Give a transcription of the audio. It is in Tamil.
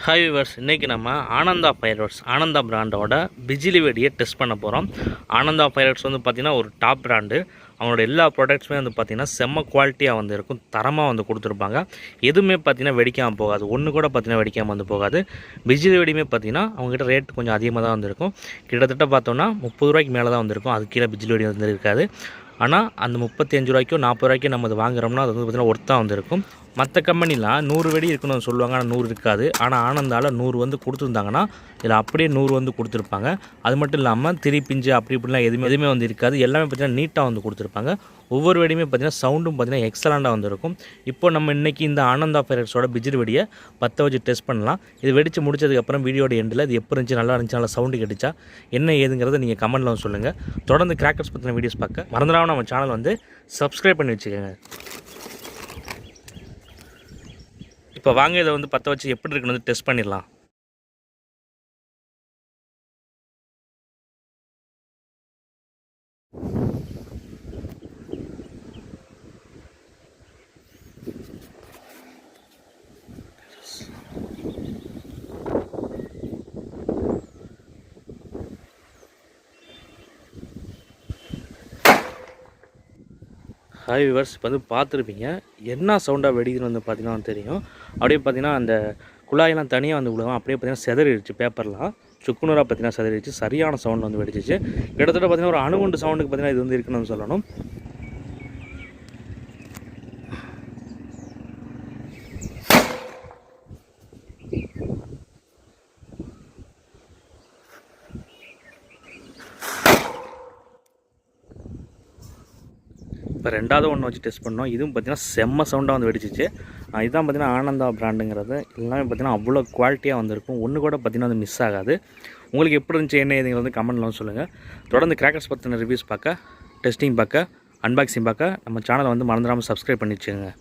ஹாய் வியூவர்ஸ், இன்றைக்கி நம்ம ஆனந்தா ஃபயர்வொர்க்ஸ் ஆனந்தா பிராண்டோட பிஜிலி வெடியை டெஸ்ட் பண்ண போகிறோம். ஆனந்தா ஃபயர்வொர்க்ஸ் வந்து பார்த்திங்கன்னா ஒரு டாப் பிராண்டு. அவங்களோட எல்லா ப்ராடக்ட்ஸுமே வந்து பார்த்திங்கன்னா செம்ம குவாலிட்டியாக வந்து இருக்கும், தரமாக வந்து கொடுத்துருப்பாங்க. எதுவுமே பார்த்திங்கன்னா வெடிக்காமல் போகாது, ஒன்று கூட பார்த்திங்கன்னா வெடிக்காமல் வந்து போகாது. பிஜிலி வெடியுமே பார்த்திங்கன்னா அவங்ககிட்ட ரேட் கொஞ்சம் அதிகமாக தான் வந்துருக்கும். கிட்டத்தட்ட பார்த்தோன்னா 30 ரூபாய்க்கு மேலே தான் வந்திருக்கும். அது கீழே பிஜிலி வெடி வந்து இருக்காது. ஆனால் அந்த 35 ரூபாய்க்கோ 40 ரூபாய்க்கோ நம்ம அது வாங்குறோம்னா அது வந்து பார்த்திங்கன்னா ஒர்த்தாக வந்துருக்கும். மற்ற கம்பெனிலாம் 100 வெடி இருக்கணும்னு சொல்லுவாங்க, ஆனால் 100 இருக்காது. ஆனால் ஆனந்தால் 100 வந்து கொடுத்துருந்தாங்கன்னா இதில் அப்படியே 100 வந்து கொடுத்துருப்பாங்க. அது மட்டும் இல்லாமல் திரி பிஞ்சு அப்படி இப்படிலாம் எதுவுமே வந்து இருக்காது. எல்லாமே பார்த்திங்கன்னா நீட்டாக வந்து கொடுத்துருப்பாங்க. ஒவ்வொரு வெடியுமே பார்த்திங்கன்னா சவுண்டும் பார்த்திங்கன்னா எக்ஸலண்ட்டாக வந்துருக்கும். இப்போ நம்ம இன்றைக்கி இந்த ஆனந்தா ஃபயர்வொர்க்ஸோட பிஜிலி வெடியை பற்ற வச்சு டெஸ்ட் பண்ணலாம். இது வெடித்து முடிச்சதுக்கப்புறம் வீடியோட எண்டில் இது எப்படி இருந்துச்சு, நல்லா இருந்துச்சு, நல்லா சவுண்டு கிடைச்சா என்ன ஏதுங்கிறத நீங்கள் கமெண்ட்டில் வந்து சொல்லுங்கள். தொடர்ந்து கிராக்கர்ஸ் பற்றின வீடியோஸ் பார்க்க மறந்துடாமல் நம்ம சேனல் வந்து சப்ஸ்கிரைப் பண்ணி வச்சுக்கோங்க. இப்போ வாங்க இதை வந்து பற்ற வச்சு எப்படி இருக்குன்னு வந்து டெஸ்ட் பண்ணிடலாம். ஹாய் வியூவர்ஸ், இப்போ வந்து பார்த்துருப்பீங்க என்ன சவுண்டாக வெடிக்குதுன்னு வந்து பார்த்தீங்கன்னா தெரியும். அப்படியே பார்த்தீங்கன்னா அந்த குழாயெல்லாம் தனியாக வந்து விழுவும். அப்படியே பார்த்தீங்கன்னா செதறிடுச்சு, பேப்பர்லாம் சுக்குநூறாக பார்த்தீங்கன்னா செதறிடுச்சு. சரியான சவுண்ட் வந்து வெடிச்சிச்சு. கிட்டத்தட்ட பார்த்தீங்கன்னா ஒரு அணுகுண்டு சவுண்டுக்கு பார்த்தீங்கன்னா இது வந்து இருக்குன்னு சொல்லணும். இப்போ ரெண்டாவது ஒன்று வச்சு டெஸ்ட் பண்ணோம். இதுவும் பார்த்திங்கன்னா செம்ம சவுண்டாக வந்து வெடிச்சிச்சு. இதுதான் பார்த்திங்கன்னா ஆனந்தா பிராண்டுங்கிறது. எல்லாமே பார்த்திங்கன்னா அவ்வளோ குவாலிட்டியாக வந்துருக்கும். ஒன்று கூட பார்த்திங்கன்னா வந்து மிஸ் ஆகாது. உங்களுக்கு எப்படி இருந்துச்சு என்ன ஏதுங்கிறது வந்து கமெண்ட்ல வந்து சொல்லுங்கள். தொடர்ந்து கிராக்கர்ஸ் பற்றின ரிவ்யூஸ் பார்க்க, டெஸ்டிங் பார்க்க, அன்பாக்சிங் பார்க்க நம்ம சேனலை வந்து மறந்துடாமல் சப்ஸ்கிரைப் பண்ணி வச்சுக்கோங்க.